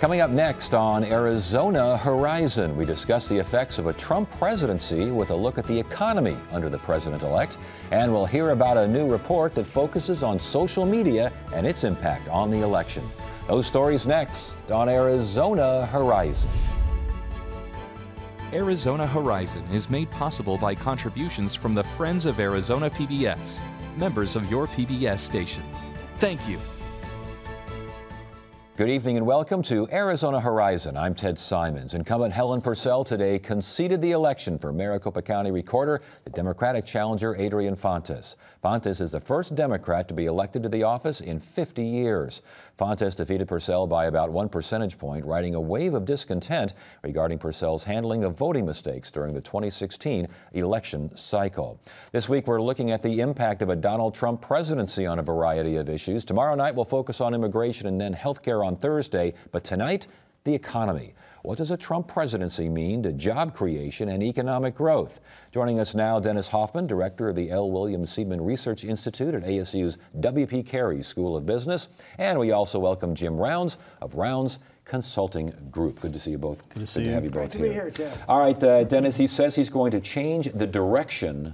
Coming up next on Arizona Horizon, we discuss the effects of a Trump presidency with a look at the economy under the president-elect. And we'll hear about a new report that focuses on social media and its impact on the election. Those stories next on Arizona Horizon. Arizona Horizon is made possible by contributions from the Friends of Arizona PBS, members of your PBS station. Thank you. Good evening and welcome to Arizona Horizon. I'm Ted Simons. Incumbent Helen Purcell today conceded the election for Maricopa County Recorder, the Democratic challenger Adrian Fontes. Fontes is the first Democrat to be elected to the office in 50 years. Fontes defeated Purcell by about 1 percentage point, riding a wave of discontent regarding Purcell's handling of voting mistakes during the 2016 election cycle. This week, we're looking at the impact of a Donald Trump presidency on a variety of issues. Tomorrow night, we'll focus on immigration and then health care on Thursday. But tonight, the economy. What does a Trump presidency mean to job creation and economic growth? Joining us now, Dennis Hoffman, director of the L. William Siebman Research Institute at ASU's W.P. Carey School of Business. And we also welcome Jim Rounds of Rounds Consulting Group. Good to see you both. Good to have you both here. Great to be here, Ted. All right, Dennis, he says he's going to change the direction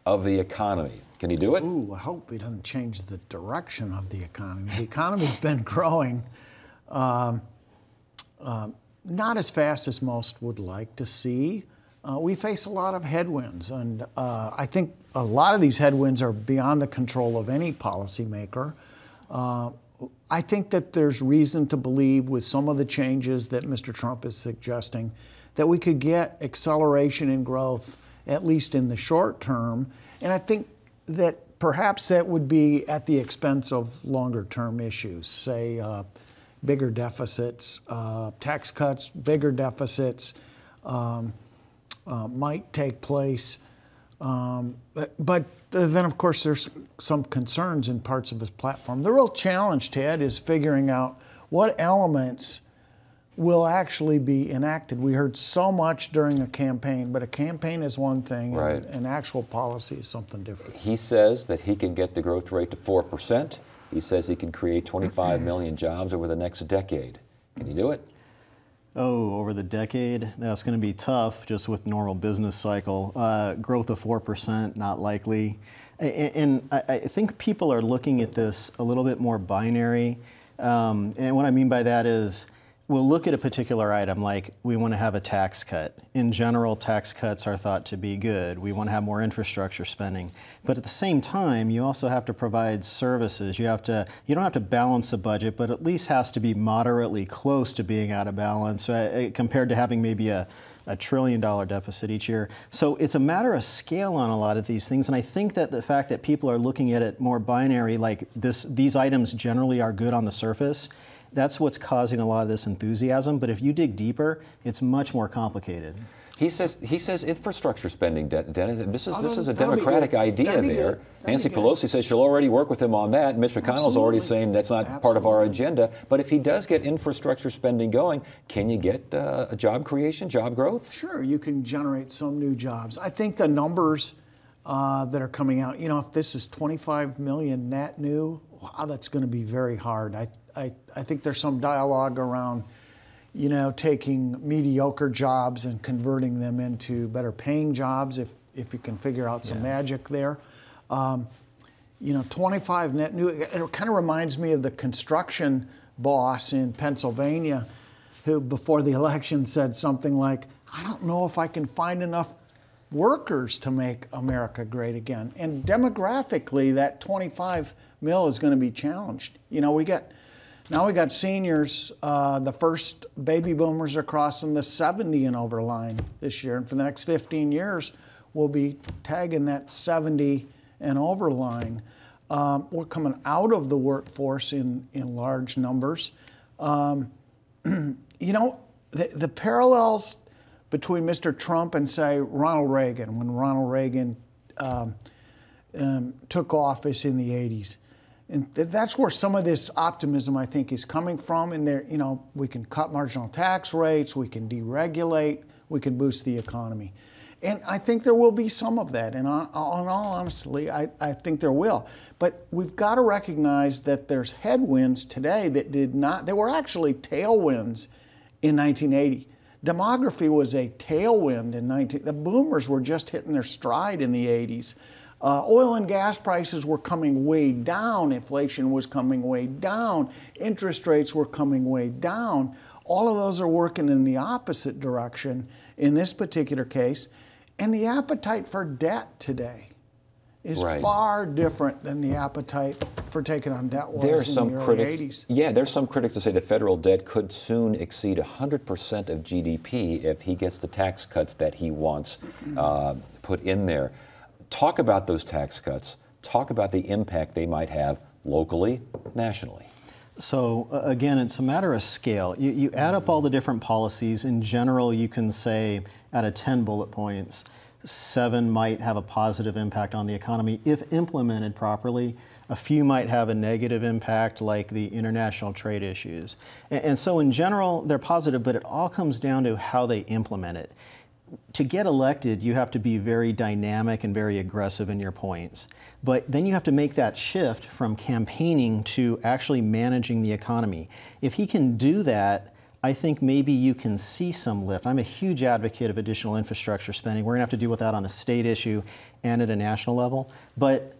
of the economy. Can he do it? Ooh, I hope he doesn't change the direction of the economy. The economy's been growing. Not as fast as most would like to see. We face a lot of headwinds, and I think a lot of these headwinds are beyond the control of any policymaker. I think that there's reason to believe with some of the changes that Mr. Trump is suggesting that we could get acceleration in growth, at least in the short term, and I think that perhaps that would be at the expense of longer term issues, say bigger deficits, tax cuts, bigger deficits might take place. But then, of course, there's some concerns in parts of his platform. The real challenge, Ted, is figuring out what elements will actually be enacted. We heard so much during a campaign, but a campaign is one thing, right, and actual policy is something different. He says that he can get the growth rate to 4%. He says he can create 25 million jobs over the next decade. Can he do it? Oh, over the decade? That's going to be tough just with normal business cycle. Growth of 4%, not likely. And I think people are looking at this a little bit more binary. And what I mean by that is, we'll look at a particular item, like we want to have a tax cut. In general, tax cuts are thought to be good. We want to have more infrastructure spending. But at the same time, you also have to provide services. You don't have to balance the budget, but at least has to be moderately close to being out of balance compared to having maybe a $1 trillion deficit each year. So it's a matter of scale on a lot of these things. And I think that the fact that people are looking at it more binary, like these items generally are good on the surface, that's what's causing a lot of this enthusiasm. But if you dig deeper, it's much more complicated. He says infrastructure spending, Dennis. This is a Democratic idea there. Nancy Pelosi says she'll already work with him on that. Mitch McConnell's already saying that's not part of our agenda. But if he does get infrastructure spending going, can you get a job creation, job growth? Sure, you can generate some new jobs. I think the numbers that are coming out, if this is 25 million net new, wow, that's going to be very hard. I think there's some dialogue around, taking mediocre jobs and converting them into better paying jobs if you can figure out some magic there. 25 net new, it kind of reminds me of the construction boss in Pennsylvania who before the election said something like, I don't know if I can find enough workers to make America great again. And demographically, that 25 mil is going to be challenged. Now we got seniors, the first baby boomers are crossing the 70 and over line this year. And for the next 15 years, we'll be tagging that 70 and over line. We're coming out of the workforce in large numbers. The parallels between Mr. Trump and, say, Ronald Reagan, when Ronald Reagan took office in the 80s. And that's where some of this optimism, I think, is coming from. And there, we can cut marginal tax rates, we can deregulate, we can boost the economy. And I think there will be some of that. And on all honesty, I think there will. But we've got to recognize that there's headwinds today that they were actually tailwinds in 1980. Demography was a tailwind in the boomers were just hitting their stride in the 80s. Oil and gas prices were coming way down. Inflation was coming way down. Interest rates were coming way down. All of those are working in the opposite direction in this particular case. And the appetite for debt today is far different than the appetite for taking on debt was in the early 80s. Yeah, there's some critics that say the federal debt could soon exceed 100% of GDP if he gets the tax cuts that he wants put in there. Talk about those tax cuts. Talk about the impact they might have locally, nationally. So again, it's a matter of scale. You add up all the different policies. In general, you can say out of 10 bullet points, 7 might have a positive impact on the economy if implemented properly. A few might have a negative impact, like the international trade issues. And so in general, they're positive, but it all comes down to how they implement it. To get elected, you have to be very dynamic and very aggressive in your points. But then you have to make that shift from campaigning to actually managing the economy. If he can do that, I think maybe you can see some lift. I'm a huge advocate of additional infrastructure spending. We're going to have to deal with that on a state issue and at a national level. But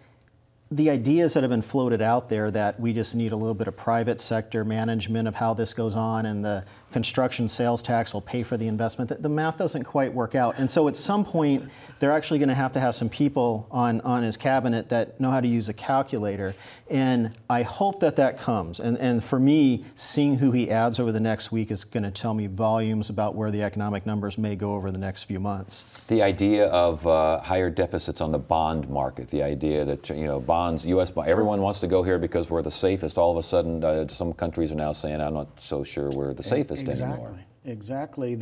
the ideas that have been floated out there that we just need a little bit of private sector management of how this goes on and the construction sales tax will pay for the investment, the math doesn't quite work out. And so at some point, they're actually going to have some people on his cabinet that know how to use a calculator. And I hope that comes. And for me, seeing who he adds over the next week is going to tell me volumes about where the economic numbers may go over the next few months. The idea of higher deficits on the bond market, the idea that, bonds, U.S. bonds, everyone wants to go here because we're the safest. All of a sudden, some countries are now saying, I'm not so sure we're the safest anymore. Exactly.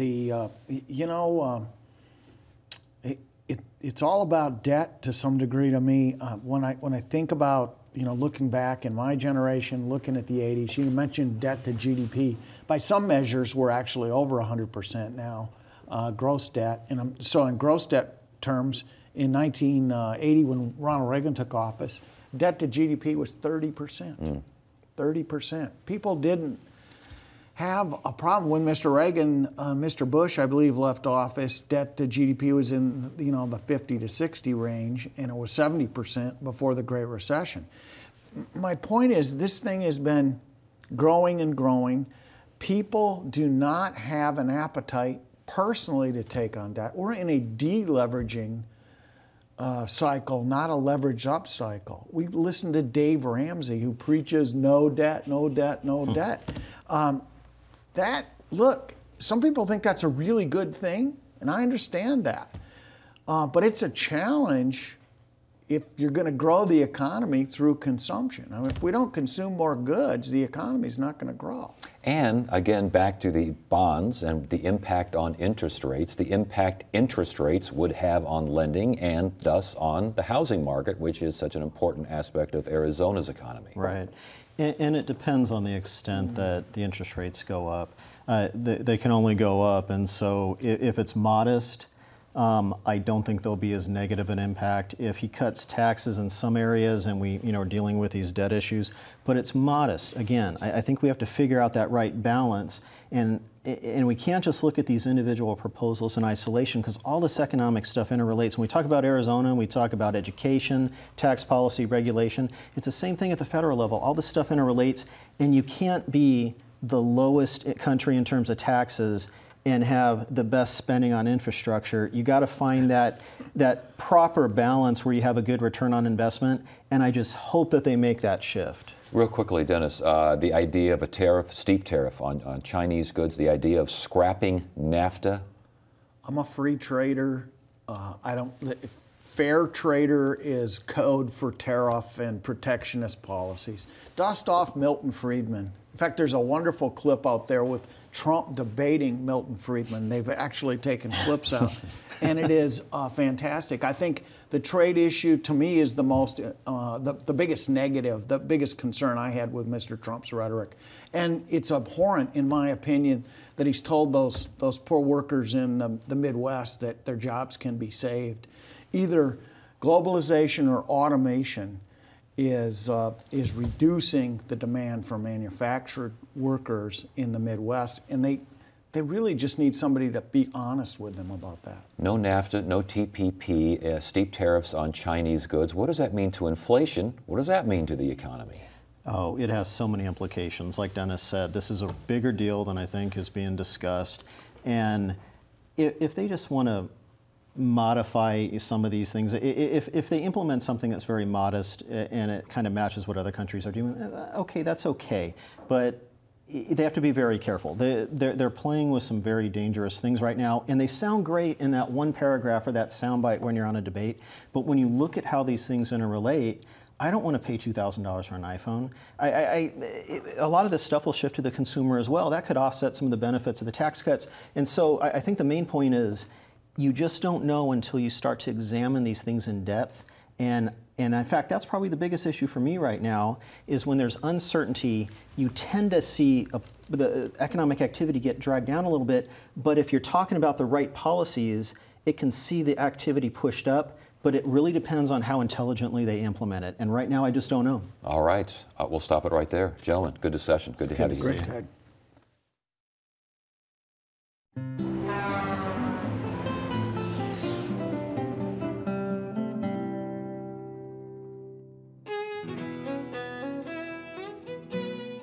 It's all about debt to some degree to me. When I think about looking back in my generation, looking at the 80s, you mentioned debt to GDP. By some measures, we're actually over 100% now, gross debt. And so in gross debt terms, in 1980, when Ronald Reagan took office, debt to GDP was 30%. 30%. People didn't have a problem when Mr. Reagan, Mr. Bush, I believe, left office. Debt to GDP was in the 50 to 60 range, and it was 70% before the Great Recession. My point is, this thing has been growing and growing. People do not have an appetite personally to take on debt. We're in a deleveraging cycle, not a leverage up cycle. We listen to Dave Ramsey, who preaches no debt, no debt, no debt. Look, some people think that's a really good thing, and I understand that. But it's a challenge if you're going to grow the economy through consumption. I mean, if we don't consume more goods, the economy's not going to grow. And again, back to the bonds and the impact on interest rates, the impact interest rates would have on lending and thus on the housing market, which is such an important aspect of Arizona's economy. Right. And it depends on the extent that the interest rates go up. They can only go up, and so if it's modest, I don't think there'll be as negative an impact. If he cuts taxes in some areas and we are dealing with these debt issues, but it's modest. Again, I think we have to figure out that right balance, and we can't just look at these individual proposals in isolation, because all this economic stuff interrelates. When we talk about Arizona, we talk about education, tax policy, regulation. It's the same thing at the federal level. All this stuff interrelates, and you can't be the lowest country in terms of taxes and have the best spending on infrastructure. You got to find that proper balance where you have a good return on investment, and I just hope that they make that shift. Real quickly, Dennis, the idea of a tariff, steep tariff on Chinese goods, the idea of scrapping NAFTA. I'm a free trader. Fair trader is code for tariff and protectionist policies. Dust off Milton Friedman. In fact, there's a wonderful clip out there with Trump debating Milton Friedman. They've actually taken clips out, and it is fantastic. I think the trade issue, to me, is the most, the biggest negative, the biggest concern I had with Mr. Trump's rhetoric. And it's abhorrent, in my opinion, that he's told those poor workers in the Midwest that their jobs can be saved. Either globalization or automation is reducing the demand for manufactured workers in the Midwest, and they really just need somebody to be honest with them about that. No NAFTA, no TPP, steep tariffs on Chinese goods. What does that mean to inflation? What does that mean to the economy? Oh, it has so many implications. Like Dennis said, this is a bigger deal than I think is being discussed. And if they just want to modify some of these things, if they implement something that's very modest and it kind of matches what other countries are doing, okay, that's okay. But they have to be very careful. They're playing with some very dangerous things right now, and they sound great in that one paragraph or that soundbite when you're on a debate. But when you look at how these things interrelate, I don't want to pay $2,000 for an iPhone. A lot of this stuff will shift to the consumer as well. That could offset some of the benefits of the tax cuts. And so I think the main point is you just don't know until you start to examine these things in depth. And in fact, that's probably the biggest issue for me right now, is when there's uncertainty, you tend to see the economic activity get dragged down a little bit. But if you're talking about the right policies, it can see the activity pushed up. But it really depends on how intelligently they implement it. And right now, I just don't know. All right. We'll stop it right there. Gentlemen, good discussion. Good to have you here. Great, Ted.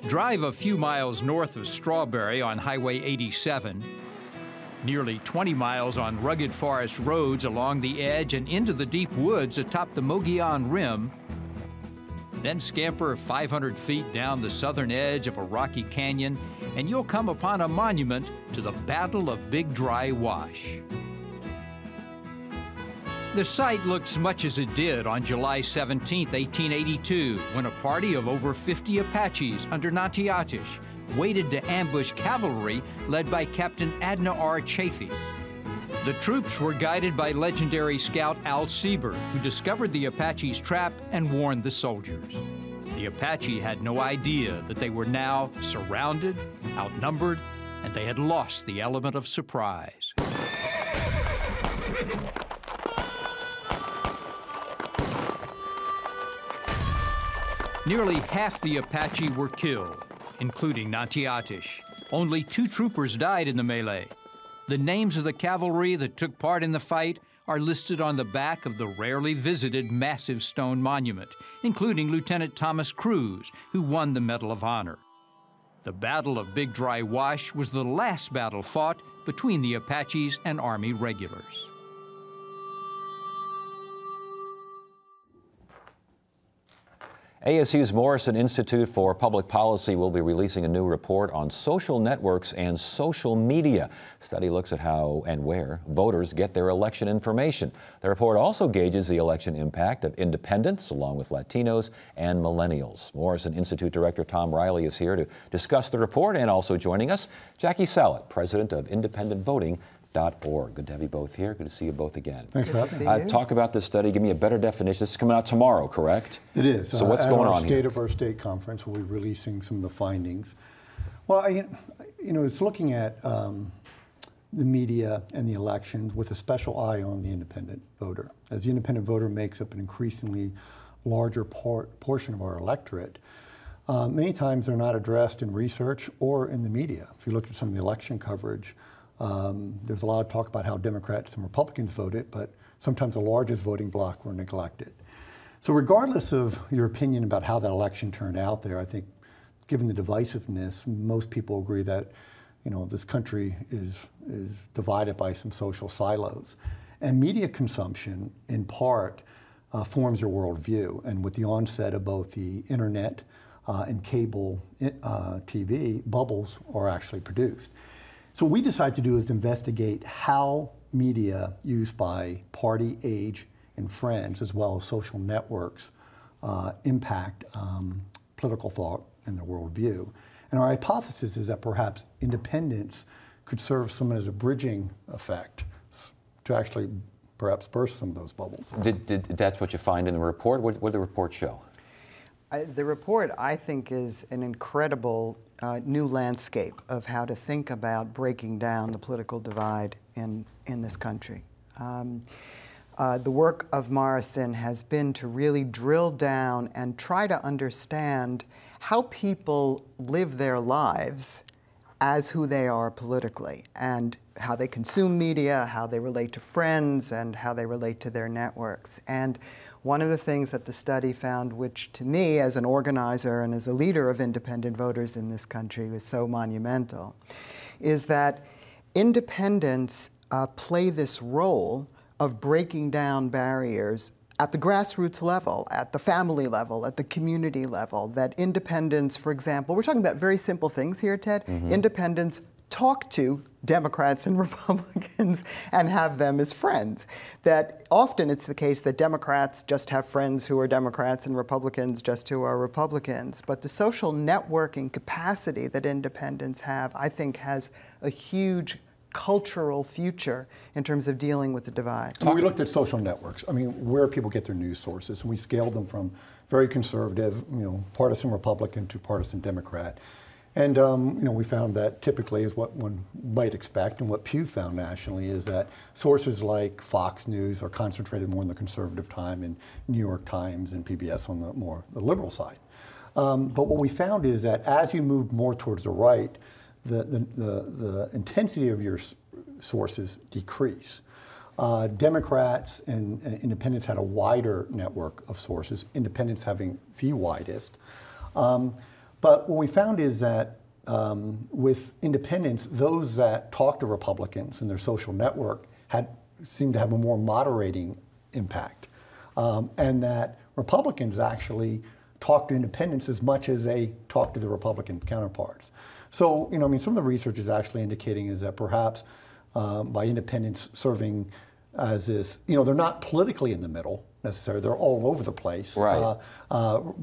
Drive a few miles north of Strawberry on Highway 87, nearly 20 miles on rugged forest roads along the edge and into the deep woods atop the Mogollon Rim, then scamper 500 feet down the southern edge of a rocky canyon, and you'll come upon a monument to the Battle of Big Dry Wash. The site looks much as it did on July 17, 1882, when a party of over 50 Apaches under Nattiatish waited to ambush cavalry led by Captain Adna R. Chaffee. The troops were guided by legendary scout Al Sieber, who discovered the Apache's trap and warned the soldiers. The Apache had no idea that they were now surrounded, outnumbered, and they had lost the element of surprise. Nearly half the Apache were killed, including Nattiatish. Only 2 troopers died in the melee. The names of the cavalry that took part in the fight are listed on the back of the rarely visited massive stone monument, including Lieutenant Thomas Cruz, who won the Medal of Honor. The Battle of Big Dry Wash was the last battle fought between the Apaches and Army regulars. ASU's Morrison Institute for Public Policy will be releasing a new report on social networks and social media. The study looks at how and where voters get their election information. The report also gauges the election impact of independents, along with Latinos and millennials. Morrison Institute Director Tom Riley is here to discuss the report, and also joining us, Jackie Salit, president of independentvoting.org. Good to have you both here. Good to see you both again. Thanks for having me. Talk about this study. Give me a better definition. This is coming out tomorrow, correct? It is. So what's going on here? At our State Conference, we'll be releasing some of the findings. Well, it's looking at the media and the elections with a special eye on the independent voter. As the independent voter makes up an increasingly larger portion of our electorate, many times they're not addressed in research or in the media. If you look at some of the election coverage, there's a lot of talk about how Democrats and Republicans voted, but sometimes the largest voting bloc were neglected. So regardless of your opinion about how that election turned out there, I think given the divisiveness, most people agree that this country is divided by some social silos. And media consumption, in part, forms your worldview. And with the onset of both the internet and cable TV, bubbles are actually produced. So what we decided to do is to investigate how media used by party, age, and friends, as well as social networks, impact political thought and their worldview. And our hypothesis is that perhaps independents could serve some as a bridging effect to actually perhaps burst some of those bubbles. That's what you find in the report? What did the report show? The report, I think, is an incredible new landscape of how to think about breaking down the political divide in this country. The work of Morrison has been to really drill down and try to understand how people live their lives as who they are politically, and how they consume media, how they relate to friends, and how they relate to their networks. And one of the things that the study found, which to me as an organizer and as a leader of independent voters in this country was so monumental, is that independents play this role of breaking down barriers at the grassroots level, at the family level, at the community level, that independents, for example, we're talking about very simple things here, Ted. Independents talk to Democrats and Republicans and have them as friends. That often it's the case that Democrats just have friends who are Democrats and Republicans just who are Republicans. But the social networking capacity that independents have, I think, has a huge cultural future in terms of dealing with the divide. So we looked at social networks. I mean, where people get their news sources, and we scaled them from very conservative, partisan Republican to partisan Democrat. And we found that typically is what one might expect, and what Pew found nationally is that sources like Fox News are concentrated more on the conservative time, and New York Times and PBS on the liberal side. But what we found is that as you move more towards the right, the intensity of your sources decrease. Democrats and independents had a wider network of sources, independents having the widest. But what we found is that with independents, those that talk to Republicans in their social network seemed to have a more moderating impact. And that Republicans actually talk to independents as much as they talk to the Republican counterparts. So, some of the research is actually indicating is that perhaps by independents serving as this, they're not politically in the middle necessarily, they're all over the place, right.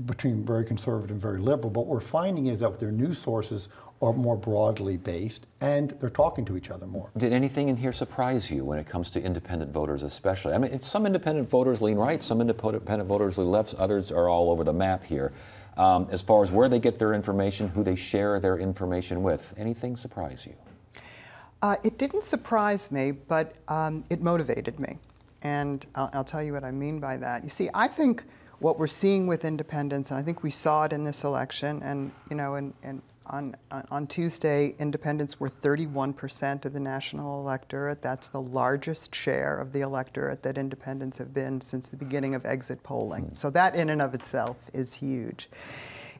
Between very conservative and very liberal. But what we're finding is that their news sources are more broadly based, and they're talking to each other more. Did anything in here surprise you when it comes to independent voters especially? I mean, some independent voters lean right, some independent voters lean left, others are all over the map here. As far as where they get their information, who they share their information with, anything surprise you? It didn't surprise me, but it motivated me. And I'll tell you what I mean by that. You see, I think what we're seeing with independents, and I think we saw it in this election, and on Tuesday, independents were 31% of the national electorate. That's the largest share of the electorate that independents have been since the beginning of exit polling. So that in and of itself is huge.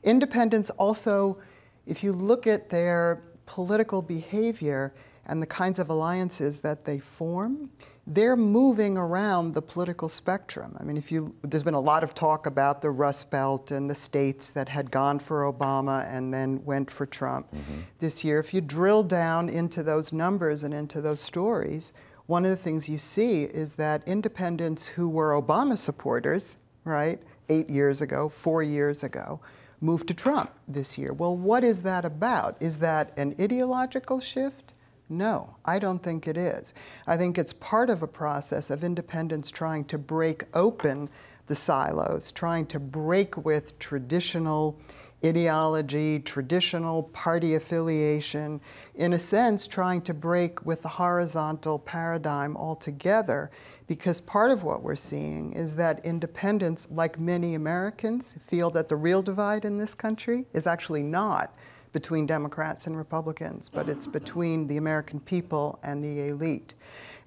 Independents also, if you look at their political behavior and the kinds of alliances that they form, they're moving around the political spectrum. I mean, there's been a lot of talk about the Rust Belt and the states that had gone for Obama and then went for Trump this year. If you drill down into those numbers and into those stories, one of the things you see is that independents who were Obama supporters, right, 8 years ago, 4 years ago, moved to Trump this year. Well, what is that about? Is that an ideological shift? No, I don't think it is. I think it's part of a process of independents trying to break open the silos, trying to break with traditional ideology, traditional party affiliation, in a sense trying to break with the horizontal paradigm altogether, because part of what we're seeing is that independents, like many Americans, feel that the real divide in this country is actually not between Democrats and Republicans, but it's between the American people and the elite.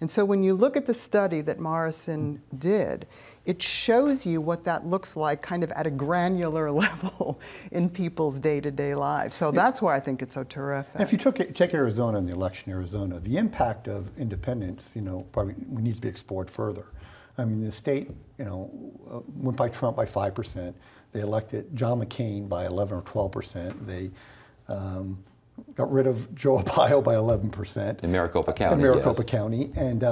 And so when you look at the study that Morrison did, it shows you what that looks like kind of at a granular level in people's day-to-day lives. So that's why I think it's so terrific. And if you take Arizona and the election in Arizona, the impact of independence, probably needs to be explored further. I mean, the state, went by Trump by 5%. They elected John McCain by 11 or 12%. They got rid of Joe Arpaio by 11%. In Maricopa County, In Maricopa County. And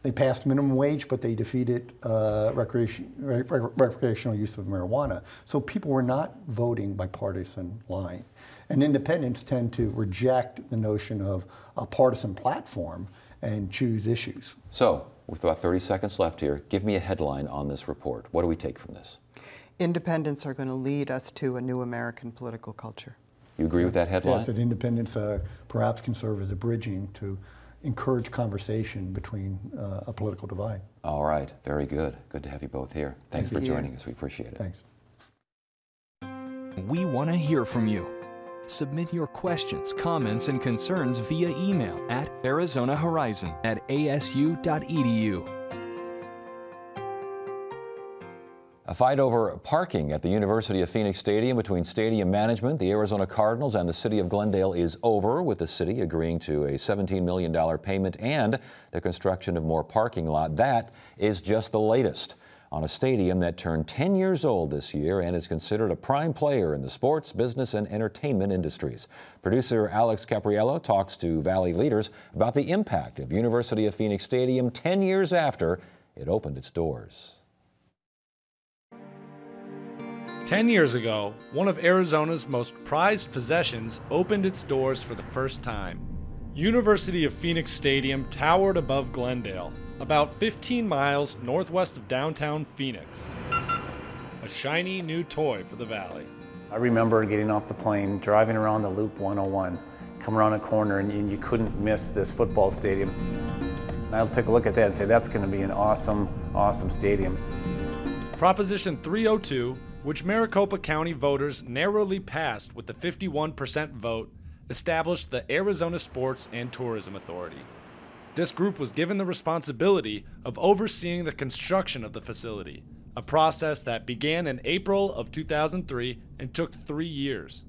they passed minimum wage, but they defeated recreational use of marijuana. So people were not voting by partisan line. And independents tend to reject the notion of a partisan platform and choose issues. So, with about 30 seconds left here, give me a headline on this report. What do we take from this? Independents are going to lead us to a new American political culture. You agree with that headline? Yes, that independents perhaps can serve as a bridging to encourage conversation between a political divide. All right, very good. Good to have you both here. Thanks for joining us. We appreciate it. Thanks. We want to hear from you. Submit your questions, comments, and concerns via email at arizonahorizon@asu.edu. A fight over parking at the University of Phoenix Stadium between stadium management, the Arizona Cardinals, and the city of Glendale is over, with the city agreeing to a $17 million payment and the construction of more parking lot. That is just the latest on a stadium that turned 10 years old this year and is considered a prime player in the sports, business, and entertainment industries. Producer Alex Capriello talks to Valley leaders about the impact of University of Phoenix Stadium 10 years after it opened its doors. 10 years ago, one of Arizona's most prized possessions opened its doors for the first time. University of Phoenix Stadium towered above Glendale, about 15 miles northwest of downtown Phoenix. A shiny new toy for the Valley. I remember getting off the plane, driving around the Loop 101, come around a corner and you couldn't miss this football stadium. And I'll take a look at that and say, that's going to be an awesome, awesome stadium. Proposition 302, which Maricopa County voters narrowly passed with the 51% vote, established the Arizona Sports and Tourism Authority. This group was given the responsibility of overseeing the construction of the facility, a process that began in April of 2003 and took 3 years.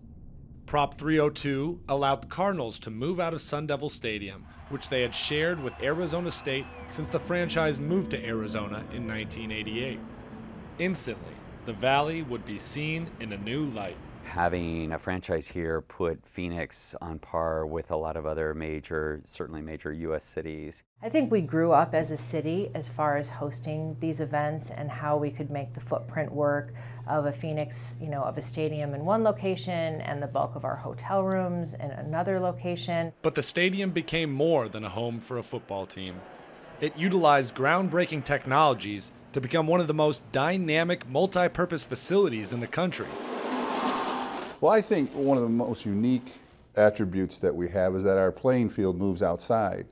Prop 302 allowed the Cardinals to move out of Sun Devil Stadium, which they had shared with Arizona State since the franchise moved to Arizona in 1988. Instantly, the Valley would be seen in a new light. Having a franchise here put Phoenix on par with a lot of other certainly major U.S. cities. I think we grew up as a city as far as hosting these events and how we could make the footprint work of a Phoenix, of a stadium in one location and the bulk of our hotel rooms in another location. But the stadium became more than a home for a football team. It utilized groundbreaking technologies to become one of the most dynamic multi-purpose facilities in the country. Well, I think one of the most unique attributes that we have is that our playing field moves outside.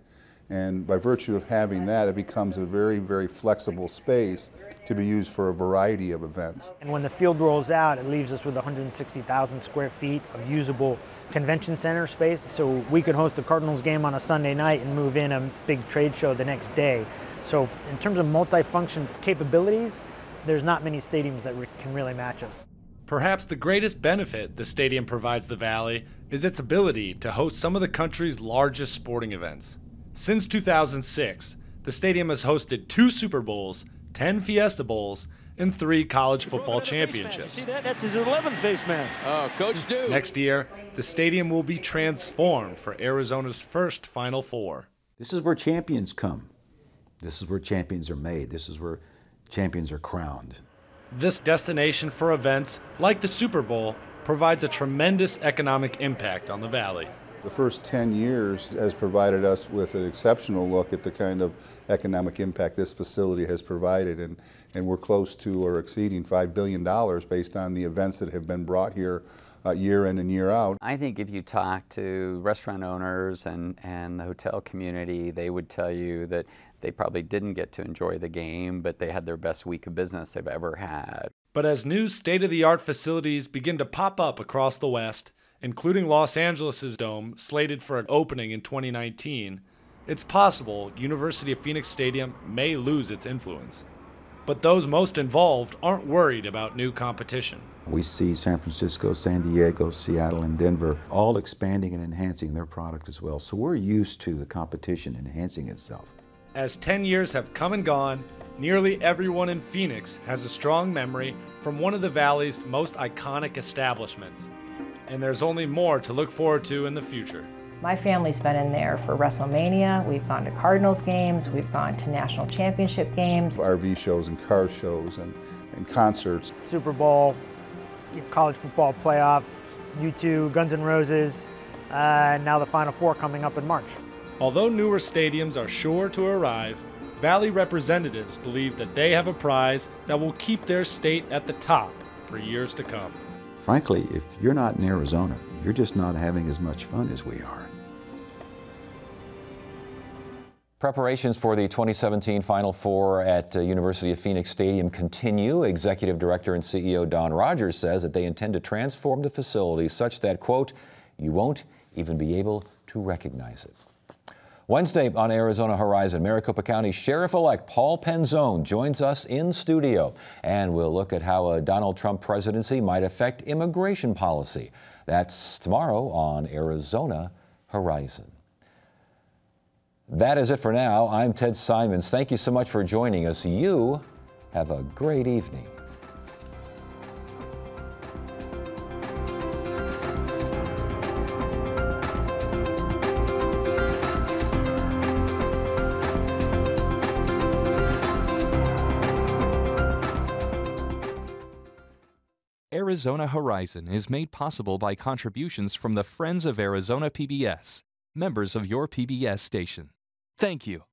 And by virtue of having that, it becomes a very, very flexible space to be used for a variety of events. And when the field rolls out, it leaves us with 160,000 square feet of usable convention center space. So we could host a Cardinals game on a Sunday night and move in a big trade show the next day. So in terms of multifunction capabilities, there's not many stadiums that can really match us. Perhaps the greatest benefit the stadium provides the Valley is its ability to host some of the country's largest sporting events. Since 2006, the stadium has hosted 2 Super Bowls, 10 Fiesta Bowls, and 3 college football championships. See that? That's his 11th face mask. Oh, Coach Stu. Next year, the stadium will be transformed for Arizona's first Final Four. This is where champions come. This is where champions are made. This is where champions are crowned. This destination for events, like the Super Bowl, provides a tremendous economic impact on the Valley. The first 10 years has provided us with an exceptional look at the kind of economic impact this facility has provided, and we're close to or exceeding $5 billion based on the events that have been brought here year in and year out. I think if you talk to restaurant owners and the hotel community, they would tell you that they probably didn't get to enjoy the game, but they had their best week of business they've ever had. But as new state-of-the-art facilities begin to pop up across the West, including Los Angeles' Dome, slated for an opening in 2019, it's possible University of Phoenix Stadium may lose its influence. But those most involved aren't worried about new competition. We see San Francisco, San Diego, Seattle, and Denver all expanding and enhancing their product as well. So we're used to the competition enhancing itself. As 10 years have come and gone, nearly everyone in Phoenix has a strong memory from one of the Valley's most iconic establishments. And there's only more to look forward to in the future. My family's been in there for WrestleMania. We've gone to Cardinals games. We've gone to national championship games. RV shows and car shows and concerts. Super Bowl, college football playoffs, U2, Guns N' Roses, and now the Final Four coming up in March. Although newer stadiums are sure to arrive, Valley representatives believe that they have a prize that will keep their state at the top for years to come. Frankly, if you're not in Arizona, you're just not having as much fun as we are. Preparations for the 2017 Final Four at University of Phoenix Stadium continue. Executive Director and CEO Don Rogers says that they intend to transform the facility such that, quote, you won't even be able to recognize it. Wednesday on Arizona Horizon, Maricopa County Sheriff-elect Paul Penzone joins us in studio, and we'll look at how a Donald Trump presidency might affect immigration policy. That's tomorrow on Arizona Horizon. That is it for now. I'm Ted Simons. Thank you so much for joining us. You have a great evening. Arizona Horizon is made possible by contributions from the Friends of Arizona PBS, members of your PBS station. Thank you.